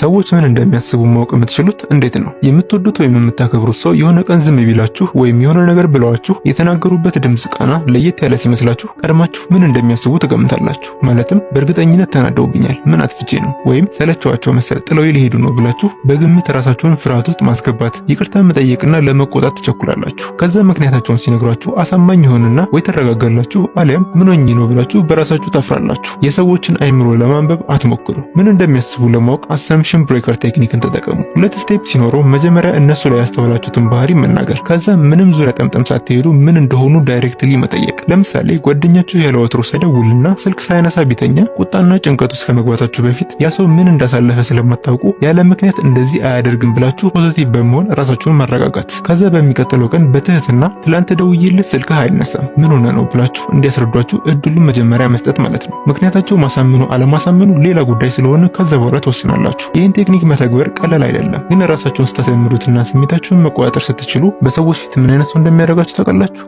ሰዎች ምን እንደሚያስቡ ማወቅ የምትችሉት እንዴት ነው? የምትወዱት ወይም የምታከብሩት ሰው የሆነ ቀን ዝም ቢላችሁ ወይም የሆነ ነገር ብለዋችሁ የተናገሩበት ድምጽ ቃና ለየት ያለ ሲመስላችሁ ቀድማችሁ ምን እንደሚያስቡ ትገምታላችሁ። ማለትም በእርግጠኝነት ተናደውብኛል፣ ምን አጥፍቼ ነው፣ ወይም ሰለቸዋቸው መሰል ጥለው ሊሄዱ ነው ብላችሁ በግምት ራሳችሁን ፍርሃት ውስጥ ማስገባት፣ ይቅርታ መጠየቅና ለመቆጣት ትቸኩላላችሁ። ከዛ ምክንያታቸውን ሲነግሯችሁ አሳማኝ ይሆንና ወይ ተረጋጋላችሁ አሊያም ምን ሆኜ ነው ብላችሁ በራሳችሁ ታፍራላችሁ። የሰዎችን አይምሮ ለማንበብ አትሞክሩ። ምን እንደሚያስቡ ለማወቅ አሰምፕሽን ብሬከር ቴክኒክን ተጠቀሙ። ሁለት ስቴፕ ሲኖረው መጀመሪያ እነሱ ላይ ያስተዋላችሁትን ባህሪ መናገር፣ ከዛ ምንም ዙሪያ ጠምጠም ሳትሄዱ ምን እንደሆኑ ዳይሬክትሊ መጠየቅ። ለምሳሌ ጓደኛችሁ ያለ ወትሮ ሳይደውልና ስልክ ሳይነሳ ቢተኛ ቁጣና ጭንቀት ውስጥ ከመግባታችሁ በፊት ያ ሰው ምን እንዳሳለፈ ስለማታውቁ ያለ ምክንያት እንደዚህ አያደርግም ብላችሁ ፖዚቲቭ በመሆን ራሳችሁን ማረጋጋት። ከዛ በሚቀጥለው ቀን በትህትና ትላንት ደውዬልህ ስልክህ አይነሳም ምን ሆነ ነው ብላችሁ እንዲያስረዷችሁ እድሉን መጀመሪያ መስጠት ማለት ነው። ምክንያታቸው ማሳመኑ አለማሳመኑ ሌላ ጉዳይ ስለሆነ ከዛ በኋላ ትወስናላችሁ። ይህን ቴክኒክ መተግበር ቀላል አይደለም፣ ግን ራሳችሁን ስታሰምሩትና ስሜታችሁን መቆጣጠር ስትችሉ በሰዎች ፊት ምን አይነት ሰው እንደሚያደርጋችሁ ታውቃላችሁ።